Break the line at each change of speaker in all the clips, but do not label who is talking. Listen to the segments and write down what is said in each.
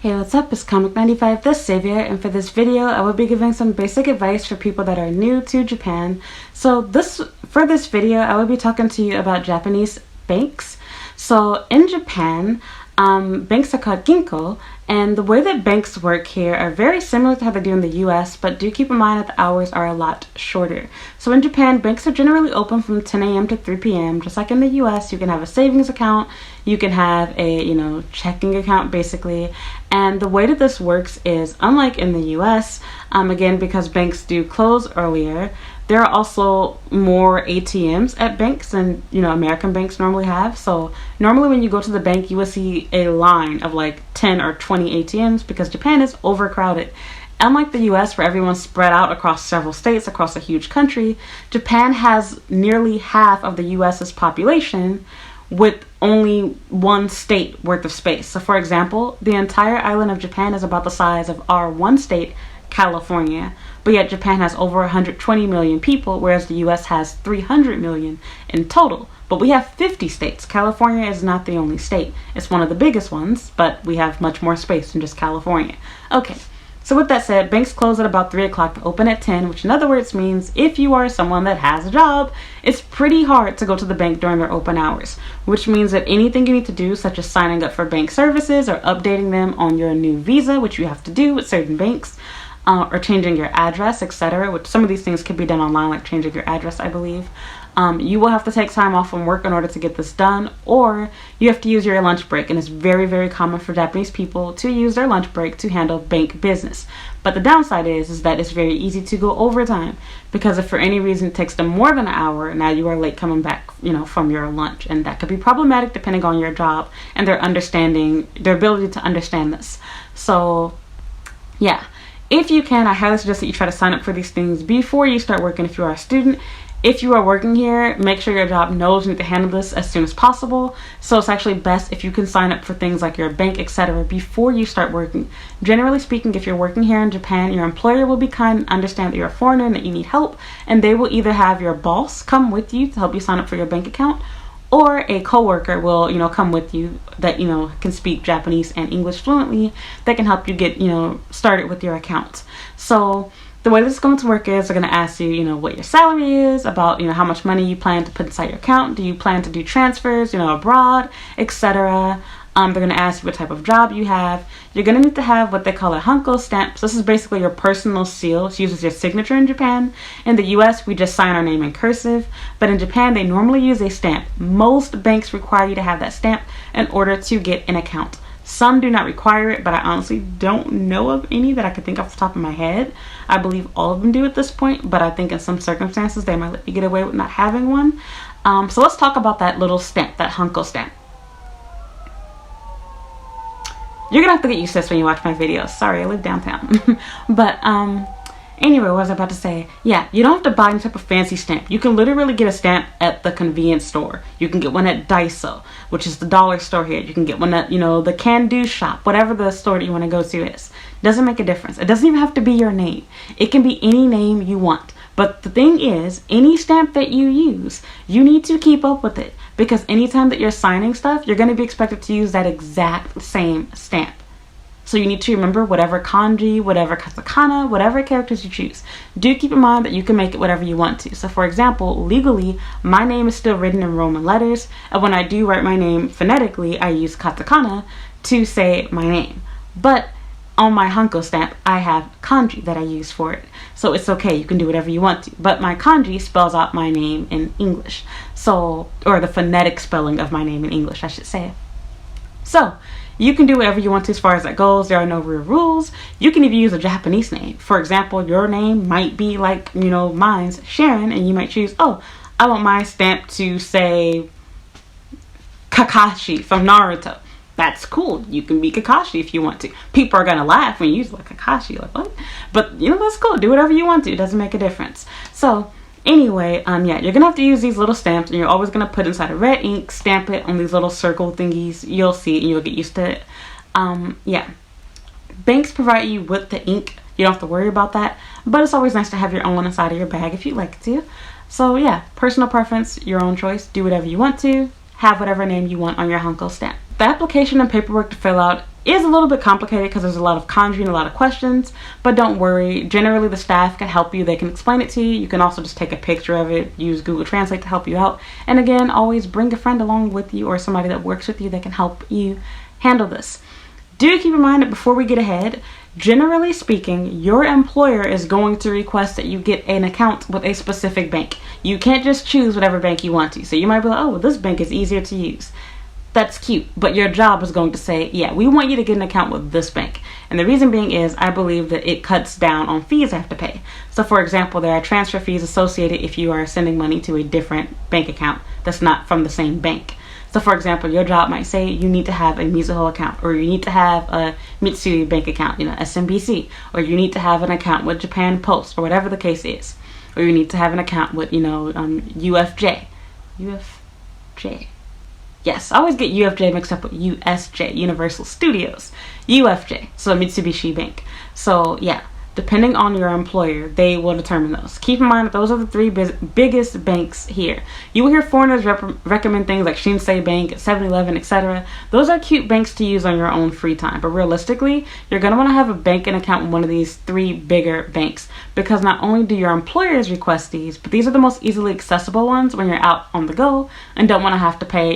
Hey, what's up? It's Comic95 the Savior, and for this video I will be giving some basic advice for people that are new to Japan. So for this video I will be talking to you about Japanese banks. So in Japan, banks are called ginko, and the way that banks work here are very similar to how they do in the US, but do keep in mind that the hours are a lot shorter. So in Japan, banks are generally open from 10 a.m. to 3 p.m. Just like in the US, you can have a savings account, you can have a checking account basically. And the way that this works is, unlike in the US, again, because banks do close earlier, there are also more ATMs at banks than American banks normally have. So normally when you go to the bank, you will see a line of like 10 or 20 ATMs because Japan is overcrowded. Unlike the US, where everyone's spread out across several states across a huge country, Japan has nearly half of the US's population with only one state worth of space. So for example, the entire island of Japan is about the size of our one state, California, but yet Japan has over 120 million people, whereas the US has 300 million in total. But we have 50 states. California is not the only state. It's one of the biggest ones, but we have much more space than just California. Okay, so with that said, banks close at about 3 o'clock and open at 10, which in other words means if you are someone that has a job, it's pretty hard to go to the bank during their open hours, which means that anything you need to do, such as signing up for bank services or updating them on your new visa, which you have to do with certain banks, or changing your address, etc., which some of these things can be done online, like changing your address, I believe. You will have to take time off from work in order to get this done, or you have to use your lunch break, and it's very, very common for Japanese people to use their lunch break to handle bank business. But the downside is that it's very easy to go overtime, because if for any reason it takes them more than an hour, now you are late coming back, from your lunch, and that could be problematic depending on your job and their ability to understand this. So, yeah. If you can, I highly suggest that you try to sign up for these things before you start working if you are a student. If you are working here, make sure your job knows you need to handle this as soon as possible. So it's actually best if you can sign up for things like your bank, etc. before you start working. Generally speaking, if you're working here in Japan, your employer will be kind and understand that you're a foreigner and that you need help, and they will either have your boss come with you to help you sign up for your bank account, or a coworker will, come with you that, can speak Japanese and English fluently, that can help you get, started with your account. So the way this is going to work is they're going to ask you, what your salary is, about, how much money you plan to put inside your account. Do you plan to do transfers, abroad, etc.? They're going to ask you what type of job you have. You're going to need to have what they call a hanko stamp. So this is basically your personal seal. It's used as your signature in Japan. In the US, we just sign our name in cursive. But in Japan, they normally use a stamp. Most banks require you to have that stamp in order to get an account. Some do not require it, but I honestly don't know of any that I could think off the top of my head. I believe all of them do at this point, but I think in some circumstances they might let you get away with not having one. So let's talk about that little stamp, that hanko stamp. You're gonna have to get used to this when you watch my videos. Sorry, I live downtown. But anyway, what was I about to say? Yeah, you don't have to buy any type of fancy stamp. You can literally get a stamp at the convenience store. You can get one at Daiso, which is the dollar store here. You can get one at, the can-do shop, whatever the store that you want to go to is. Doesn't make a difference. It doesn't even have to be your name. It can be any name you want. But the thing is, any stamp that you use, you need to keep up with it. Because anytime that you're signing stuff, you're going to be expected to use that exact same stamp. So you need to remember whatever kanji, whatever katakana, whatever characters you choose. Do keep in mind that you can make it whatever you want to. So for example, legally, my name is still written in Roman letters. And when I do write my name phonetically, I use katakana to say my name. But on my hanko stamp, I have kanji that I use for it. So it's okay, you can do whatever you want to. But my kanji spells out my name in English. So, or the phonetic spelling of my name in English, I should say. So, you can do whatever you want to as far as that goes. There are no real rules. You can even use a Japanese name. For example, your name might be like, mine's Sharon, and you might choose, oh, I want my stamp to say Kakashi from Naruto. That's cool. You can be Kakashi if you want to. People are gonna laugh when you use like Kakashi, like what? But that's cool. Do whatever you want to. It doesn't make a difference. So anyway, yeah, you're gonna have to use these little stamps, and you're always gonna put inside a red ink, stamp it on these little circle thingies. You'll see it and you'll get used to it. Yeah. Banks provide you with the ink. You don't have to worry about that. But it's always nice to have your own inside of your bag if you'd like to. So yeah, personal preference, your own choice. Do whatever you want to. Have whatever name you want on your hanko stamp. The application and paperwork to fill out is a little bit complicated because there's a lot of kanji and a lot of questions, but don't worry. Generally, the staff can help you. They can explain it to you. You can also just take a picture of it, use Google Translate to help you out. And again, always bring a friend along with you or somebody that works with you that can help you handle this. Do keep in mind that before we get ahead, generally speaking, your employer is going to request that you get an account with a specific bank. You can't just choose whatever bank you want to. So you might be like, oh, well, this bank is easier to use. That's cute, but your job is going to say, yeah, we want you to get an account with this bank. And the reason being is I believe that it cuts down on fees I have to pay. So for example, there are transfer fees associated if you are sending money to a different bank account that's not from the same bank. So for example, your job might say you need to have a Mizuho account, or you need to have a Mitsui bank account, SMBC, or you need to have an account with Japan Post, or whatever the case is. Or you need to have an account with, UFJ. UFJ. Yes, I always get UFJ mixed up with USJ, Universal Studios. UFJ, so Mitsubishi Bank. So yeah, depending on your employer, they will determine those. Keep in mind that those are the three biggest banks here. You will hear foreigners recommend things like Shinsei Bank, 7-Eleven, etc. Those are cute banks to use on your own free time. But realistically, you're going to want to have a banking account with one of these three bigger banks. Because not only do your employers request these, but these are the most easily accessible ones when you're out on the go and don't want to have to pay,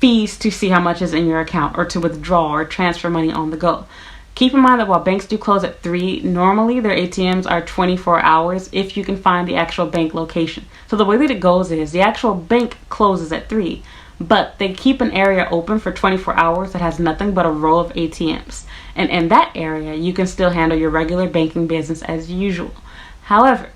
fees to see how much is in your account or to withdraw or transfer money on the go. Keep in mind that while banks do close at 3, normally their ATMs are 24 hours if you can find the actual bank location. So the way that it goes is the actual bank closes at 3, but they keep an area open for 24 hours that has nothing but a row of ATMs. And in that area, you can still handle your regular banking business as usual. However,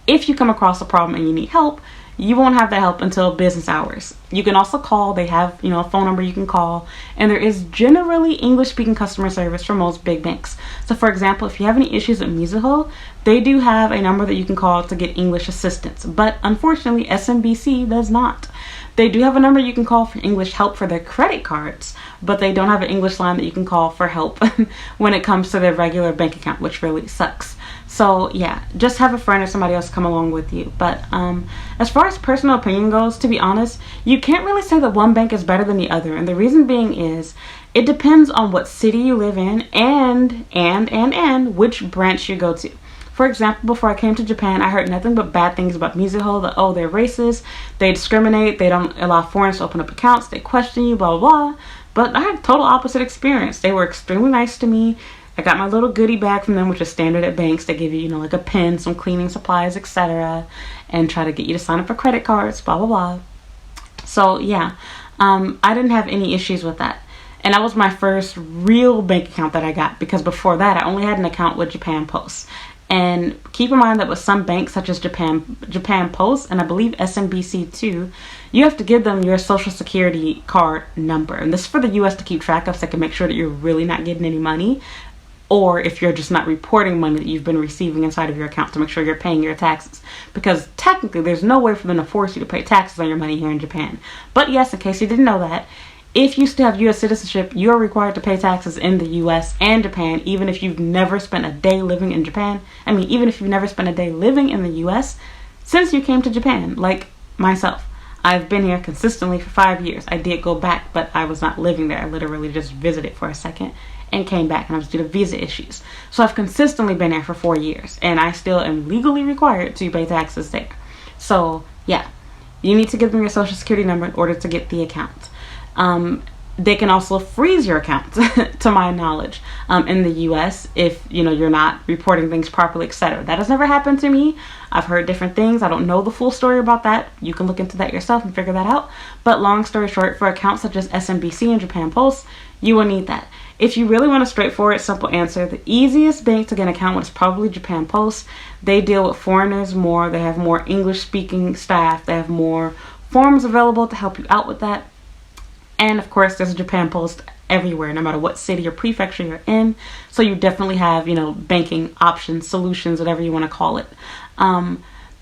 if you come across a problem and you need help, you won't have that help until business hours. You can also call. They have, a phone number you can call. And there is generally English-speaking customer service for most big banks. So, for example, if you have any issues at Mizuho, they do have a number that you can call to get English assistance. But unfortunately, SMBC does not. They do have a number you can call for English help for their credit cards, but they don't have an English line that you can call for help when it comes to their regular bank account, which really sucks. So yeah, just have a friend or somebody else come along with you. But as far as personal opinion goes, to be honest, you can't really say that one bank is better than the other. And the reason being is it depends on what city you live in and which branch you go to. For example, before I came to Japan, I heard nothing but bad things about Mizuho, that, oh, they're racist, they discriminate, they don't allow foreigners to open up accounts, they question you, blah, blah, blah. But I had a total opposite experience. They were extremely nice to me. I got my little goodie bag from them, which is standard at banks. They give you, like a pen, some cleaning supplies, etc. And try to get you to sign up for credit cards, blah, blah, blah. So, yeah, I didn't have any issues with that. And that was my first real bank account that I got, because before that, I only had an account with Japan Post. And keep in mind that with some banks, such as Japan Post, and I believe SMBC too, you have to give them your social security card number. And this is for the U.S. to keep track of, so they can make sure that you're really not getting any money. Or if you're just not reporting money that you've been receiving inside of your account, to make sure you're paying your taxes. Because technically, there's no way for them to force you to pay taxes on your money here in Japan. But yes, in case you didn't know that, if you still have U.S. citizenship, you are required to pay taxes in the U.S. and Japan, even if you've never spent a day living in Japan. Even if you've never spent a day living in the U.S. since you came to Japan, like myself. I've been here consistently for 5 years. I did go back, but I was not living there. I literally just visited for a second and came back, and I was due to visa issues. So I've consistently been there for 4 years, and I still am legally required to pay taxes there. So, yeah, you need to give them your social security number in order to get the account. They can also freeze your account, to my knowledge, in the U.S. if, you're not reporting things properly, etc. That has never happened to me. I've heard different things. I don't know the full story about that. You can look into that yourself and figure that out. But long story short, for accounts such as SMBC and Japan Post, you will need that. If you really want a straightforward, simple answer, the easiest bank to get an account with is probably Japan Post. They deal with foreigners more. They have more English-speaking staff. They have more forms available to help you out with that. And of course, there's Japan Post everywhere, no matter what city or prefecture you're in. So you definitely have, banking options, solutions, whatever you want to call it.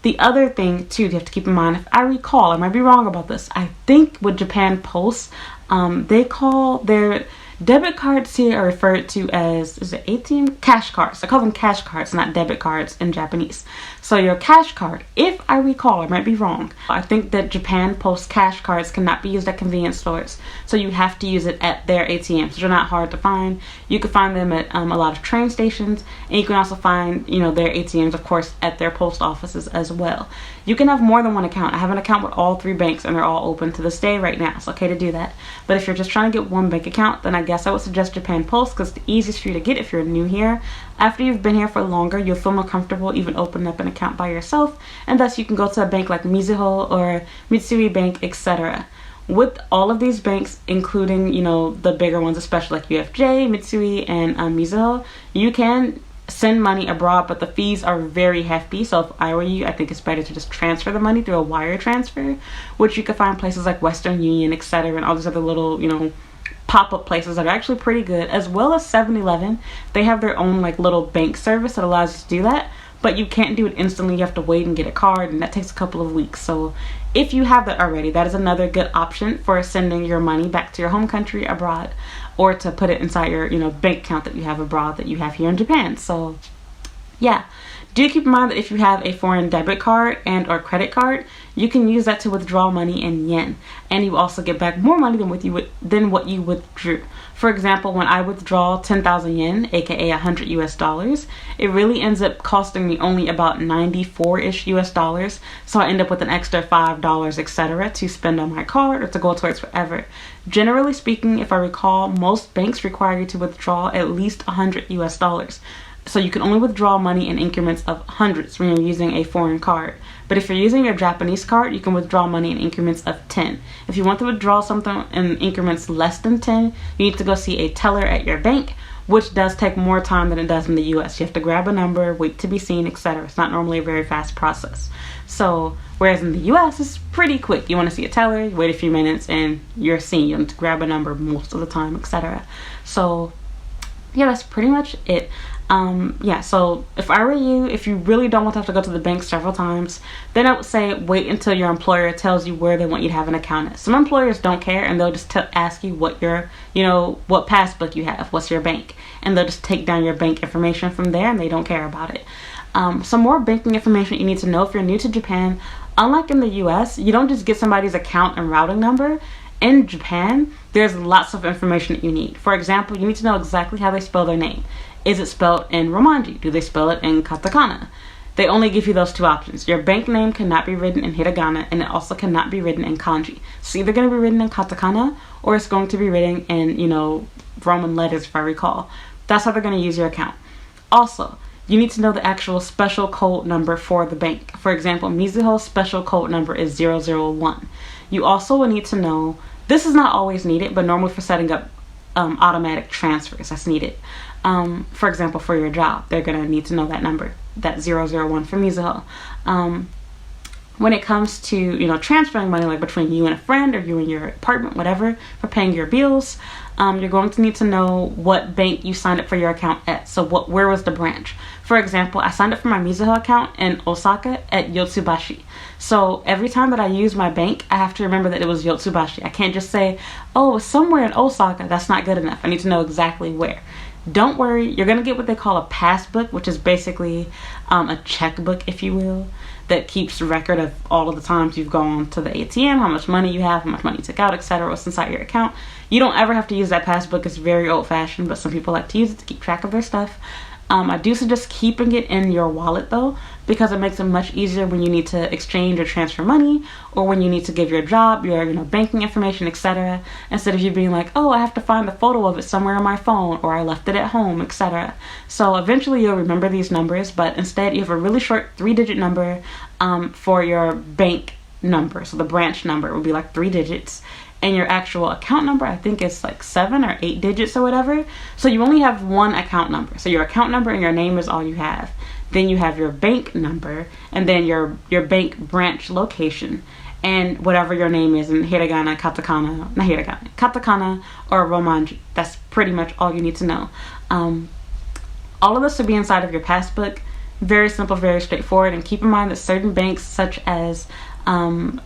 The other thing, too, you have to keep in mind, if I recall, I might be wrong about this, I think with Japan Post, they call their Debit cards here are referred to as, is it ATM? Cash cards. I call them cash cards, not debit cards in Japanese. So your cash card, if I recall, I might be wrong, I think that Japan Post cash cards cannot be used at convenience stores. So you have to use it at their ATMs, which are not hard to find. You can find them at a lot of train stations, and you can also find, their ATMs, of course, at their post offices as well. You can have more than one account. I have an account with all 3 banks, and they're all open to this day right now. It's okay to do that. But if you're just trying to get one bank account, then I guess I would suggest Japan Post, because it's the easiest for you to get if you're new here. After you've been here for longer, you'll feel more comfortable even opening up an account by yourself, and thus you can go to a bank like Mizuho or Mitsui Bank, etc. With all of these banks, including, the bigger ones, especially like UFJ, Mitsui, and Mizuho, you can send money abroad, but the fees are very hefty. So if I were you, I think it's better to just transfer the money through a wire transfer, which you can find places like Western Union, etc., and all these other little, pop-up places that are actually pretty good, as well as 7-Eleven. They have their own little bank service that allows you to do that, but you can't do it instantly. You have to wait and get a card, and that takes a couple of weeks. So if you have that already, that is another good option for sending your money back to your home country abroad, or to put it inside your bank account that you have abroad that you have here in Japan. So yeah, do keep in mind that if you have a foreign debit card and or credit card, you can use that to withdraw money in yen, and you also get back more money than what you withdrew. For example, when I withdraw 10,000 yen, aka $100 US, it really ends up costing me only about 94-ish US dollars. So I end up with an extra $5, etc., to spend on my card or to go towards whatever. Generally speaking, if I recall, most banks require you to withdraw at least 100 US dollars. So you can only withdraw money in increments of hundreds when you're using a foreign card. But if you're using your Japanese card, you can withdraw money in increments of 10. If you want to withdraw something in increments less than 10, you need to go see a teller at your bank, which does take more time than it does in the US. You have to grab a number, wait to be seen, etc. It's not normally a very fast process. So, whereas in the US, it's pretty quick. You want to see a teller, you wait a few minutes, and you're seen. You have to grab a number most of the time, etc. So, yeah, that's pretty much it. So if I were you, if you really don't want to have to go to the bank several times, then I would say wait until your employer tells you where they want you to have an account at. Some employers don't care, and they'll just ask you what your, what passbook you have, what's your bank, and they'll just take down your bank information from there, and they don't care about it. Some more banking information you need to know if you're new to Japan. Unlike in the US, you don't just get somebody's account and routing number. In Japan, there's lots of information that you need. For example, you need to know exactly how they spell their name. Is it spelled in Romanji? Do they spell it in katakana? They only give you those 2 options. Your bank name cannot be written in hiragana, and it also cannot be written in kanji. It's either going to be written in katakana, or it's going to be written in, Roman letters, if I recall. That's how they're going to use your account. Also, you need to know the actual special code number for the bank. For example, Mizuho's special code number is 001. You also will need to know, this is not always needed, but normally for setting up automatic transfers, that's needed. For example, for your job, they're going to need to know that number, that 001 for Mizuho. When it comes to, transferring money like between you and a friend, or you and your apartment, whatever, for paying your bills, you're going to need to know what bank you signed up for your account at. So where was the branch? For example, I signed up for my Mizuho account in Osaka at Yotsubashi. So every time that I use my bank, I have to remember that it was Yotsubashi. I can't just say, oh, it's somewhere in Osaka. That's not good enough. I need to know exactly where. Don't worry, you're going to get what they call a passbook, which is basically a checkbook, if you will, that keeps record of all of the times you've gone to the ATM, how much money you have, how much money you took out, etc., what's inside your account. You don't ever have to use that passbook. It's very old-fashioned, but some people like to use it to keep track of their stuff. I do suggest keeping it in your wallet, though, because it makes it much easier when you need to exchange or transfer money, or when you need to give your job, your banking information, etc., instead of you being like, oh, I have to find the photo of it somewhere on my phone, or I left it at home, etc. So eventually you'll remember these numbers, but instead you have a really short 3-digit number for your bank number. So the branch number would be like 3 digits. And your actual account number, I think it's like 7 or 8 digits or whatever. So you only have one account number. So your account number and your name is all you have. Then you have your bank number, and then your bank branch location, and whatever your name is in hiragana, katakana, or romanji. That's pretty much all you need to know. All of this will be inside of your passbook. Very simple, very straightforward. And keep in mind that certain banks, such as Mizuho,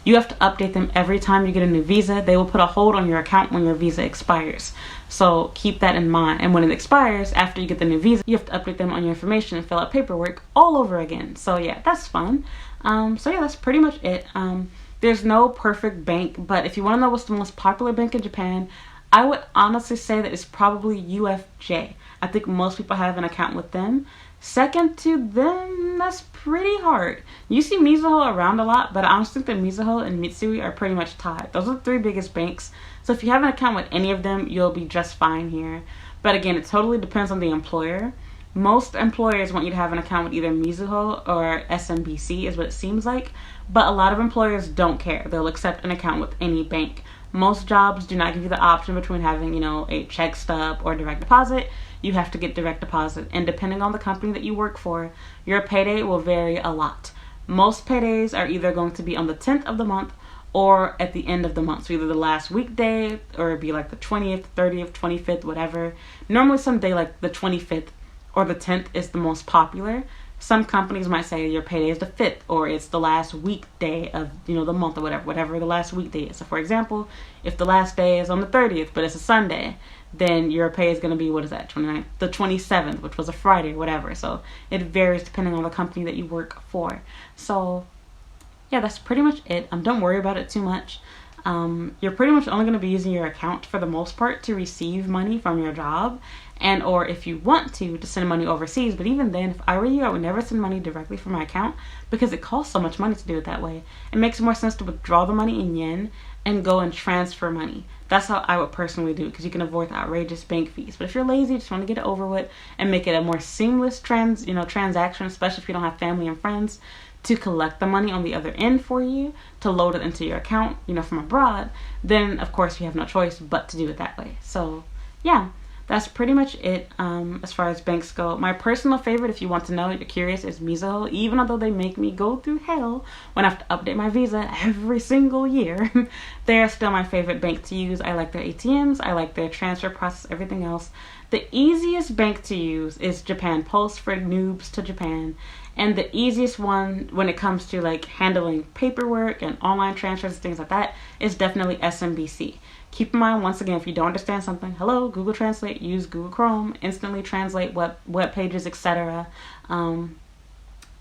you have to update them every time you get a new visa. They will put a hold on your account when your visa expires. So keep that in mind. And when it expires, after you get the new visa, you have to update them on your information and fill out paperwork all over again. So yeah, that's fun. So yeah, that's pretty much it. There's no perfect bank, but if you want to know what's the most popular bank in Japan, I would honestly say that it's probably UFJ. I think most people have an account with them. Second to them, that's pretty hard. You see Mizuho around a lot, but I honestly think that Mizuho and Mitsui are pretty much tied. Those are the three biggest banks. So if you have an account with any of them, you'll be just fine here. But again, it totally depends on the employer. Most employers want you to have an account with either Mizuho or SMBC is what it seems like. But a lot of employers don't care. They'll accept an account with any bank. Most jobs do not give you the option between having, a check stub or direct deposit. You have to get direct deposit. And depending on the company that you work for, your payday will vary a lot. Most paydays are either going to be on the 10th of the month or at the end of the month. So either the last weekday or it'd be like the 20th, 30th, 25th, whatever. Normally someday like the 25th or the 10th is the most popular. Some companies might say your payday is the 5th or it's the last weekday of, the month or whatever the last weekday is. So for example, if the last day is on the 30th, but it's a Sunday, then your pay is going to be, 29th, the 27th, which was a Friday or whatever. So it varies depending on the company that you work for. So yeah, that's pretty much it. Don't worry about it too much. You're pretty much only going to be using your account for the most part to receive money from your job, and or if you want to send money overseas. But even then, if I were you, I would never send money directly from my account because it costs so much money to do it that way. It makes more sense to withdraw the money in yen and go and transfer money. That's how I would personally do it because you can avoid the outrageous bank fees. But if you're lazy, just want to get it over with and make it a more seamless transaction, especially if you don't have family and friends to collect the money on the other end for you, to load it into your account, from abroad, then of course you have no choice but to do it that way. So yeah, that's pretty much it as far as banks go. My personal favorite, if you want to know, you're curious, is Mizuho. Even although they make me go through hell when I have to update my visa every single year, they're still my favorite bank to use. I like their ATMs, I like their transfer process, everything else. The easiest bank to use is Japan Post for noobs to Japan. And the easiest one when it comes to handling paperwork and online transfers and things like that is definitely SMBC. Keep in mind, once again, if you don't understand something, hello, Google Translate, use Google Chrome, instantly translate web pages, etc.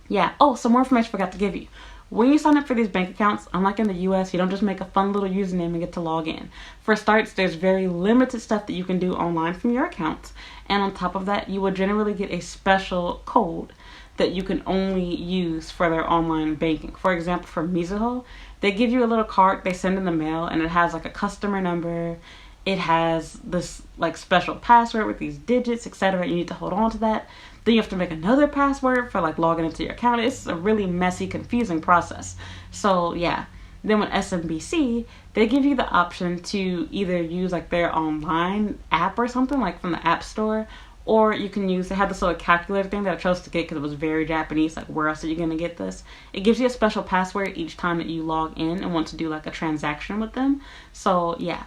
Yeah. Oh, some more information I forgot to give you. When you sign up for these bank accounts, unlike in the US, you don't just make a fun little username and get to log in. For starts, there's very limited stuff that you can do online from your account. And on top of that, you will generally get a special code that you can only use for their online banking. For example, for Mizuho, they give you a little card they send in the mail, and it has a customer number. It has this special password with these digits, etc. You need to hold on to that. Then you have to make another password for logging into your account. It's a really messy, confusing process. So yeah. Then with SMBC, they give you the option to either use their online app or something from the App Store, or you can they have this little calculator thing that I chose to get because it was very Japanese. Where else are you going to get this? It gives you a special password each time that you log in and want to do a transaction with them. So yeah.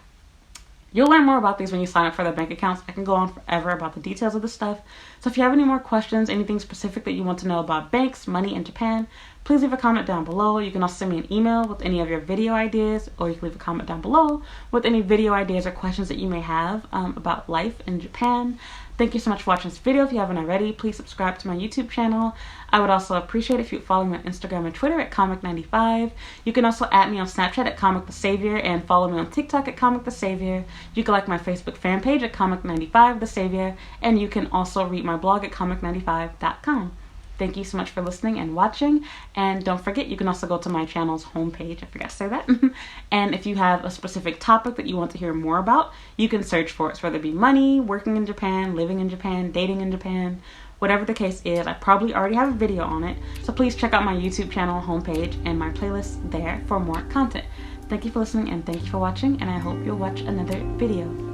You'll learn more about these when you sign up for their bank accounts. I can go on forever about the details of this stuff. So if you have any more questions, anything specific that you want to know about banks, money in Japan, please leave a comment down below. You can also send me an email with any of your video ideas, or you can leave a comment down below with any video ideas or questions that you may have about life in Japan. Thank you so much for watching this video. If you haven't already, please subscribe to my YouTube channel. I would also appreciate if you would follow me on Instagram and Twitter at Comic95. You can also add me on Snapchat at Comic the Savior and follow me on TikTok at Comic the Savior. You can like my Facebook fan page at Comic95 the Savior, and you can also read my blog at Comic95.com. Thank you so much for listening and watching, and don't forget you can also go to my channel's homepage, I forgot to say that, and if you have a specific topic that you want to hear more about, you can search for it, so whether it be money, working in Japan, living in Japan, dating in Japan, whatever the case is. I probably already have a video on it, so please check out my YouTube channel homepage and my playlist there for more content. Thank you for listening and thank you for watching, and I hope you'll watch another video.